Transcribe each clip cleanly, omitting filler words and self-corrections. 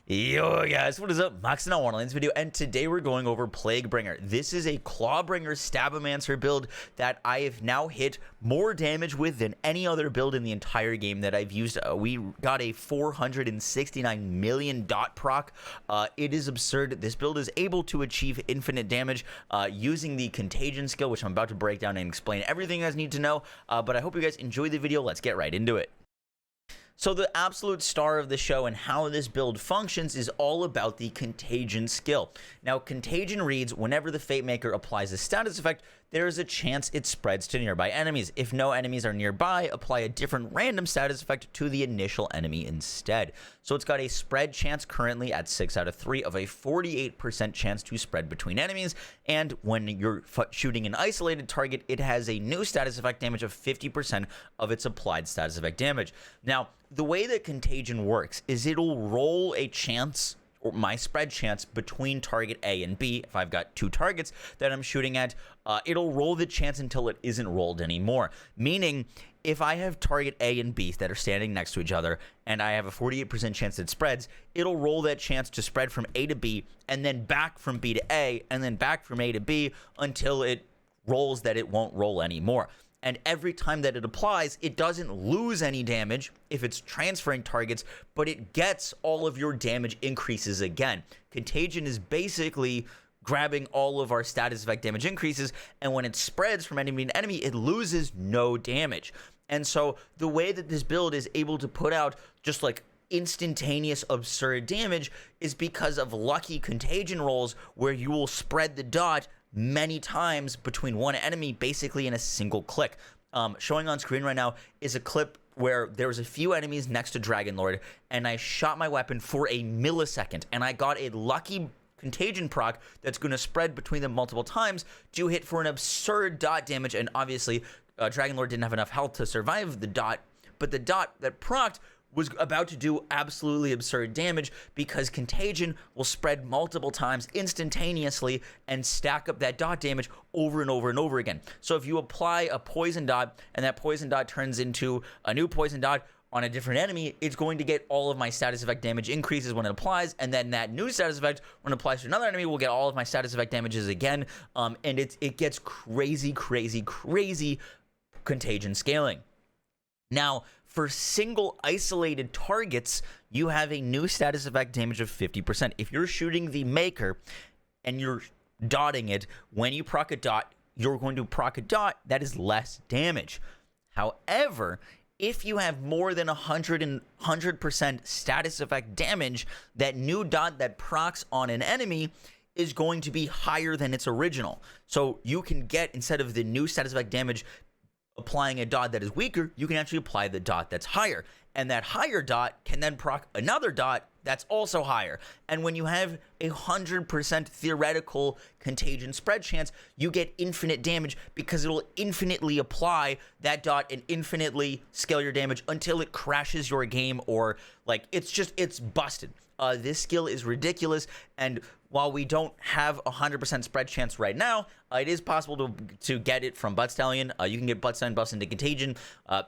Yo guys, what is up? Max in a Wonderlands video, and today we're going over Plaguebringer. This is a Clawbringer Stabbomancer build that I have now hit more damage with than any other build in the entire game that I've used. We got a 469 million dot proc. It is absurd. This build is able to achieve infinite damage using the Contagion skill, which I'm about to break down and explain everything you guys need to know. But I hope you guys enjoy the video. Let's get right into it. So the absolute star of the show and how this build functions is all about the Contagion skill. Now, Contagion reads, whenever the Fate Maker applies a status effect, there is a chance it spreads to nearby enemies. If no enemies are nearby, apply a different random status effect to the initial enemy instead. So it's got a spread chance currently at 6 out of 3 of a 48% chance to spread between enemies. And when you're shooting an isolated target, it has a new status effect damage of 50% of its applied status effect damage. Now, the way that Contagion works is it'll roll a chance, or my spread chance, between target A and B. If I've got two targets that I'm shooting at, it'll roll the chance until it isn't rolled anymore. Meaning, if I have target A and B that are standing next to each other, and I have a 48% chance that it spreads, it'll roll that chance to spread from A to B, and then back from B to A, and then back from A to B, until it rolls that it won't roll anymore. And every time that it applies, it doesn't lose any damage if it's transferring targets, but it gets all of your damage increases again. Contagion is basically grabbing all of our status effect damage increases, and when it spreads from enemy to enemy, it loses no damage. And so the way that this build is able to put out just like instantaneous absurd damage is because of lucky Contagion rolls where you will spread the dot many times between one enemy basically in a single click. Showing on screen right now is a clip where there was a few enemies next to Dragon Lord, and I shot my weapon for a millisecond, and I got a lucky Contagion proc that's going to spread between them multiple times to hit for an absurd dot damage. And obviously Dragon Lord didn't have enough health to survive the dot, but the dot that procced was about to do absolutely absurd damage because Contagion will spread multiple times instantaneously and stack up that dot damage over and over and over again. So if you apply a poison dot and that poison dot turns into a new poison dot on a different enemy, it's going to get all of my status effect damage increases when it applies, and then that new status effect, when it applies to another enemy, will get all of my status effect damages again. And it gets crazy Contagion scaling. Now, for single isolated targets, you have a new status effect damage of 50%. If you're shooting the Maker and you're dotting it, when you proc a dot, you're going to proc a dot that is less damage. However, if you have more than 100% status effect damage, that new dot that procs on an enemy is going to be higher than its original. So you can get, instead of the new status effect damage applying a dot that is weaker, you can actually apply the dot that's higher. And that higher dot can then proc another dot that's also higher. And when you have 100% theoretical Contagion spread chance, you get infinite damage because it'll infinitely apply that dot and infinitely scale your damage until it crashes your game, or like it's busted. This skill is ridiculous, and while we don't have 100% spread chance right now, it is possible to get it from Buttstallion. You can get Buttstallion buffs into Contagion.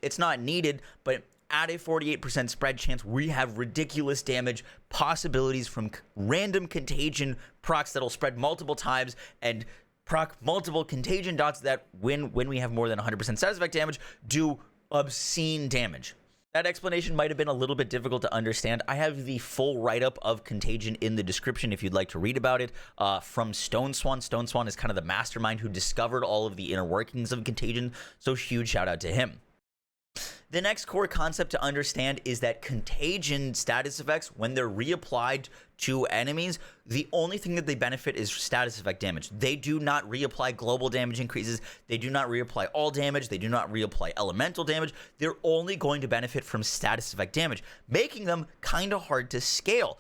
It's not needed, but at a 48% spread chance, we have ridiculous damage possibilities from random Contagion procs that'll spread multiple times and proc multiple Contagion dots that, when we have more than 100% status effect damage, do obscene damage. That explanation might have been a little bit difficult to understand. I have the full write-up of Contagion in the description if you'd like to read about it from Stone Swan. Stone Swan is kind of the mastermind who discovered all of the inner workings of Contagion, so huge shout out to him. The next core concept to understand is that Contagion status effects, when they're reapplied to enemies, the only thing that they benefit is status effect damage. They do not reapply global damage increases. They do not reapply all damage. They do not reapply elemental damage. They're only going to benefit from status effect damage, making them kind of hard to scale.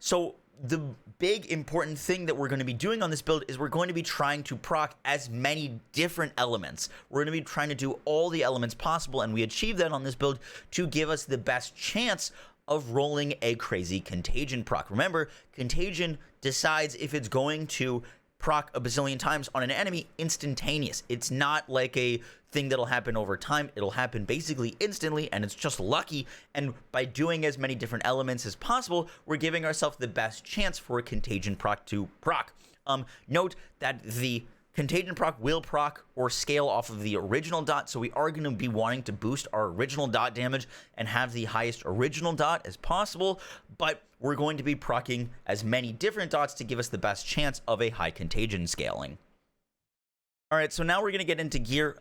So the big important thing that we're going to be doing on this build is we're going to be trying to proc as many different elements. We're going to be trying to do all the elements possible, and we achieve that on this build to give us the best chance of rolling a crazy Contagion proc. Remember, Contagion decides if it's going to proc a bazillion times on an enemy instantaneous. It's not like a thing that'll happen over time. It'll happen basically instantly, and it's just lucky. And by doing as many different elements as possible, we're giving ourselves the best chance for a Contagion proc to proc. Note that the Contagion proc will proc or scale off of the original dot, so we are going to be wanting to boost our original dot damage and have the highest original dot as possible, but we're going to be procking as many different dots to give us the best chance of a high contagion scaling. All right, so now we're going to get into gear,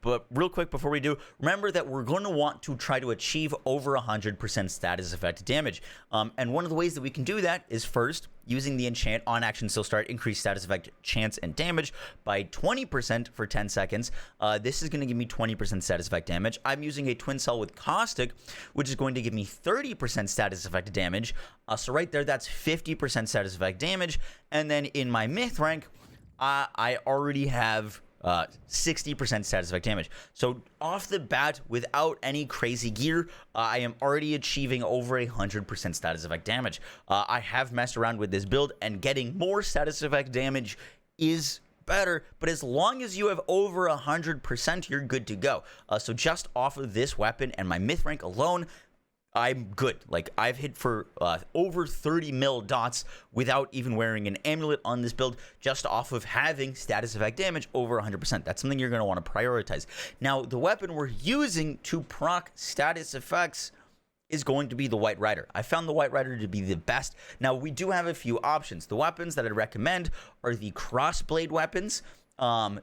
but real quick before we do, remember that we're going to want to try to achieve over 100% status effect damage. And one of the ways that we can do that is first using the enchant on action still start, increase status effect chance and damage by 20% for 10 seconds. This is going to give me 20% status effect damage. I'm using a twin cell with caustic, which is going to give me 30% status effect damage. So right there, that's 50% status effect damage. And then in my myth rank, I already have 60% status effect damage. So off the bat, without any crazy gear, I am already achieving over 100% status effect damage. I have messed around with this build, and getting more status effect damage is better, but as long as you have over 100%, you're good to go. So just off of this weapon and my myth rank alone, I'm good. Like, I've hit for over 30 mil dots without even wearing an amulet on this build, just off of having status effect damage over 100%. That's something you're going to want to prioritize. Now, the weapon we're using to proc status effects is going to be the White Rider. I found the White Rider to be the best. Now, we do have a few options. The weapons that I'd recommend are the crossblade weapons.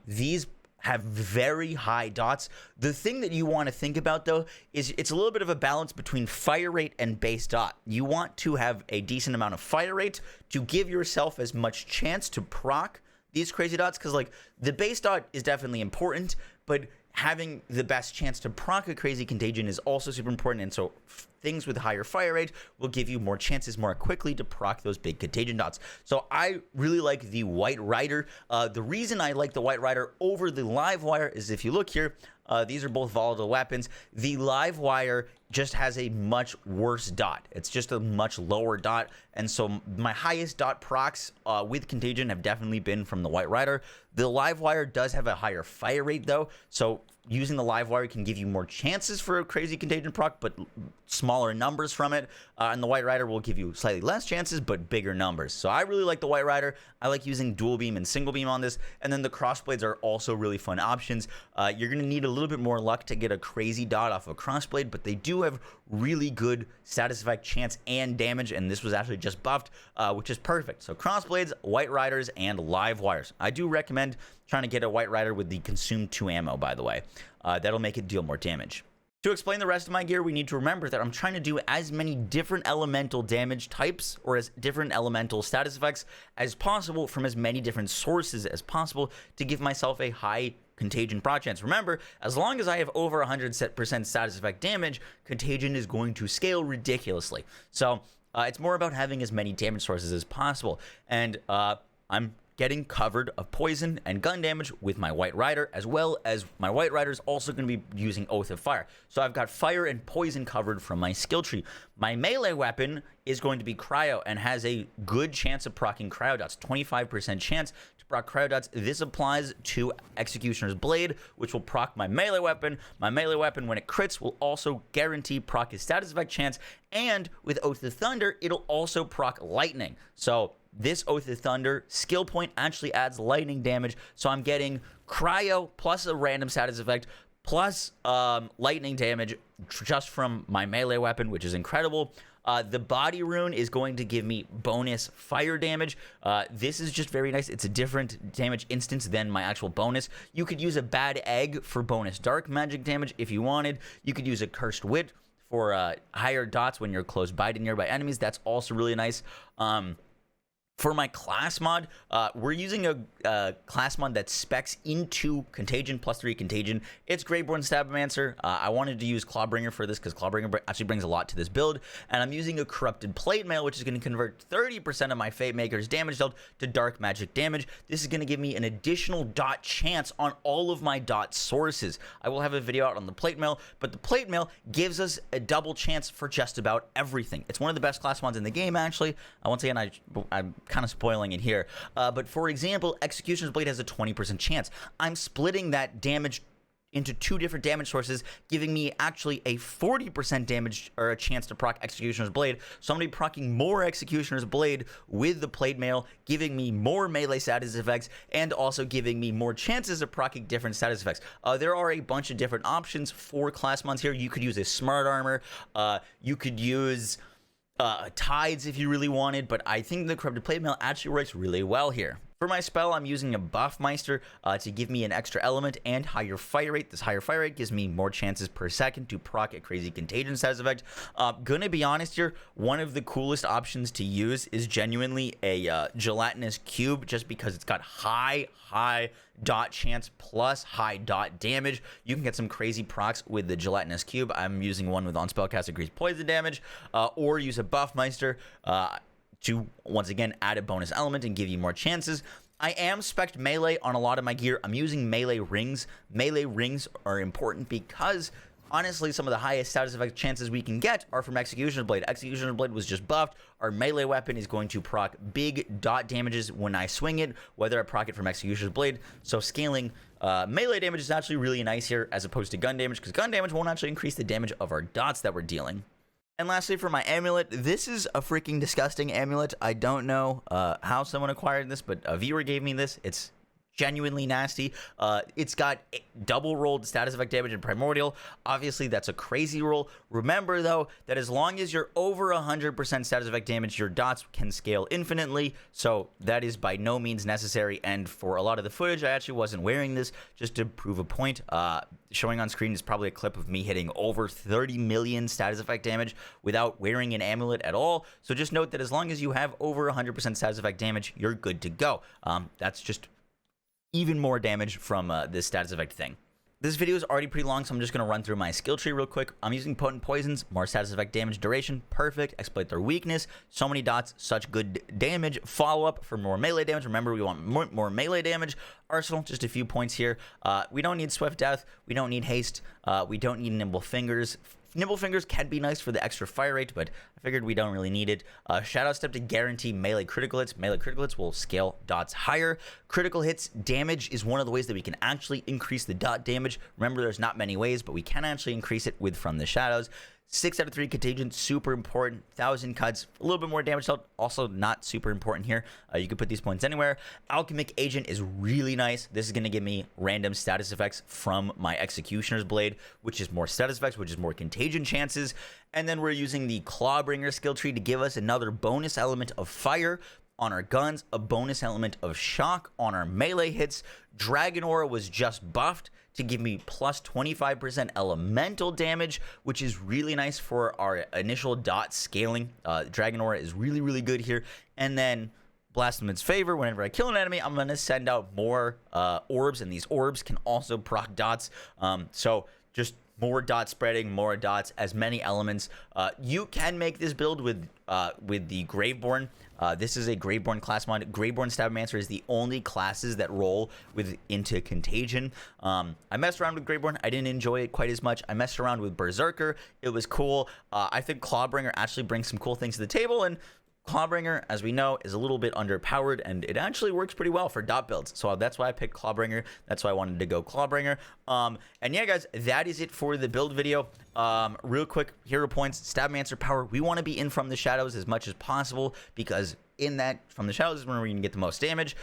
These have very high dots. The thing that you want to think about, though, is it's a little bit of a balance between fire rate and base dot. You want to have a decent amount of fire rate to give yourself as much chance to proc these crazy dots, because like the base dot is definitely important, but having the best chance to proc a crazy contagion is also super important. And so things with higher fire rate will give you more chances more quickly to proc those big contagion dots. So I really like the White Rider. The reason I like the White Rider over the live wire is, if you look here, these are both volatile weapons. The live wire just has a much worse dot. It's just a much lower dot. And so my highest dot procs with Contagion have definitely been from the White Rider. The live wire does have a higher fire rate, though. So using the live wire can give you more chances for a crazy Contagion proc, but smaller numbers from it. And the White Rider will give you slightly less chances, but bigger numbers. So I really like the White Rider. I like using dual beam and single beam on this. And then the crossblades are also really fun options. You're going to need a little bit more luck to get a crazy dot off a crossblade, but they do have really good status effect chance and damage. And this was actually just buffed, which is perfect. So crossblades, White Riders, and live wires. I do recommend trying to get a White Rider with the consume 2 ammo, by the way. That'll make it deal more damage. To explain the rest of my gear, we need to remember that I'm trying to do as many different elemental damage types or as different elemental status effects as possible from as many different sources as possible to give myself a high Contagion proc chance. Remember, as long as I have over 100% status effect damage, Contagion is going to scale ridiculously. So it's more about having as many damage sources as possible. And I'm getting covered of poison and gun damage with my White Rider, as well as my White Rider is also going to be using Oath of Fire. So I've got fire and poison covered from my skill tree. My melee weapon is going to be Cryo and has a good chance of proccing Cryo dots, 25% chance to proc Cryo dots. This applies to Executioner's Blade, which will proc my melee weapon. My melee weapon, when it crits, will also guarantee proc his status effect chance, and with Oath of Thunder, it'll also proc Lightning. So this Oath of Thunder skill point actually adds lightning damage, so I'm getting Cryo plus a random status effect plus lightning damage just from my melee weapon, which is incredible. The body rune is going to give me bonus fire damage. This is just very nice. It's a different damage instance than my actual bonus. You could use a bad egg for bonus dark magic damage if you wanted. You could use a cursed wit for higher dots when you're close by to nearby enemies. That's also really nice. For my class mod, we're using a class mod that specs into Contagion, +3 Contagion. It's Greyborn Stabbomancer. I wanted to use Clawbringer for this because Clawbringer actually brings a lot to this build. And I'm using a Corrupted Plate Mail, which is going to convert 30% of my Fate Maker's damage dealt to dark magic damage. This is going to give me an additional dot chance on all of my dot sources. I will have a video out on the Plate Mail, but the Plate Mail gives us a double chance for just about everything. It's one of the best class mods in the game, actually. Once again, I'm kind of spoiling it here. But for example, Executioner's Blade has a 20% chance. I'm splitting that damage into 2 different damage sources, giving me actually a 40% damage or a chance to proc Executioner's Blade. So I'm going to be proccing more Executioner's Blade with the Plate Mail, giving me more melee status effects and also giving me more chances of proccing different status effects. There are a bunch of different options for class mons here. You could use a Smart Armor. You could use Tides if you really wanted, but I think the Corrupted Plate Mail actually works really well here. For my spell, I'm using a Buffmeister to give me an extra element and higher fire rate. This higher fire rate gives me more chances per second to proc a crazy contagion status effect. Gonna be honest here, one of the coolest options to use is genuinely a gelatinous cube, just because it's got high dot chance plus high dot damage. You can get some crazy procs with the gelatinous cube. I'm using one with on spellcast increase poison damage, or use a Buffmeister to once again add a bonus element and give you more chances. I am spec'd melee on a lot of my gear. I'm using melee rings. Melee rings are important because honestly, some of the highest status effect chances we can get are from Executioner's Blade. Executioner's Blade was just buffed. Our melee weapon is going to proc big dot damages when I swing it, whether I proc it from Executioner's Blade. So scaling melee damage is actually really nice here as opposed to gun damage, because gun damage won't actually increase the damage of our dots that we're dealing. And lastly, for my amulet, this is a freaking disgusting amulet. I don't know how someone acquired this, but a viewer gave me this. It's genuinely nasty. It's got double rolled status effect damage in Primordial. Obviously, that's a crazy roll. Remember, though, that as long as you're over 100% status effect damage, your dots can scale infinitely. So that is by no means necessary. And for a lot of the footage, I actually wasn't wearing this just to prove a point. Showing on screen is probably a clip of me hitting over 30 million status effect damage without wearing an amulet at all. So just note that as long as you have over 100% status effect damage, you're good to go. That's just even more damage from this status effect thing. This video is already pretty long, so I'm just going to run through my skill tree real quick. I'm using Potent Poisons, more status effect damage duration, perfect, exploit their weakness, so many dots, such good damage, follow-up for more melee damage. Remember, we want more melee damage. Arsenal, just a few points here. We don't need Swift Death, we don't need Haste, we don't need Nimble Fingers. Nimble Fingers can be nice for the extra fire rate, but I figured we don't really need it. Shadow Step to guarantee melee critical hits. Melee critical hits will scale dots higher. Critical hits damage is one of the ways that we can actually increase the dot damage. Remember, there's not many ways, but we can actually increase it with From the Shadows. 6 out of 3 Contagion, super important. 1,000 cuts, a little bit more damage dealt, also not super important here. You can put these points anywhere. Alchemic Agent is really nice. This is going to give me random status effects from my Executioner's Blade, which is more status effects, which is more Contagion chances. And then we're using the Clawbringer skill tree to give us another bonus element of fire on our guns, a bonus element of shock on our melee hits. Dragon Aura was just buffed to give me plus 25% elemental damage, which is really nice for our initial dot scaling. Dragon Aura is really good here. And then Blasphemous Favor, whenever I kill an enemy, I'm going to send out more orbs, and these orbs can also proc dots. So just more dot spreading, more dots, as many elements. You can make this build with the Graveborn. This is a Graveborn class mod. Graveborn Stabbomancer is the only classes that roll into Contagion. I messed around with Graveborn. I didn't enjoy it quite as much. I messed around with Berserker. It was cool. I think Clawbringer actually brings some cool things to the table, and Clawbringer, as we know, is a little bit underpowered, and it actually works pretty well for dot builds. So that's why I picked Clawbringer. That's why I wanted to go Clawbringer. And yeah, guys, that is it for the build video. Real quick, hero points, Stabbomancer power. We want to be in From the Shadows as much as possible, because in that From the Shadows is where we can get the most damage.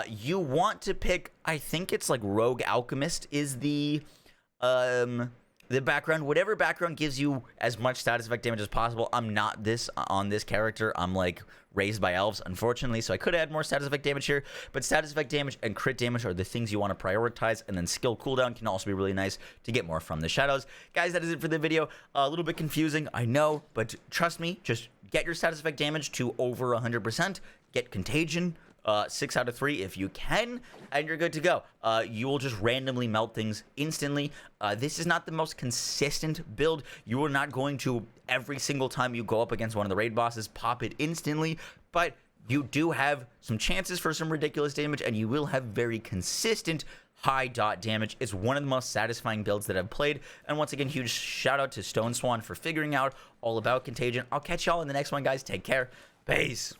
You want to pick, I think it's like Rogue Alchemist is the background. Whatever background gives you as much status effect damage as possible. I'm not this on this character. I'm like raised by elves, unfortunately, so I could add more status effect damage here, but status effect damage and crit damage are the things you want to prioritize, and then skill cooldown can also be really nice to get more From the Shadows. Guys, that is it for the video. A little bit confusing, I know, but trust me, just get your status effect damage to over 100%, get Contagion, 6 out of 3 if you can, and you're good to go. You will just randomly melt things instantly. This is not the most consistent build. You are not going to, every single time you go up against one of the raid bosses, pop it instantly, but you do have some chances for some ridiculous damage, and you will have very consistent high dot damage. It's one of the most satisfying builds that I've played. And once again, huge shout out to Stone Swan for figuring out all about Contagion. I'll catch y'all in the next one, guys. Take care. Peace.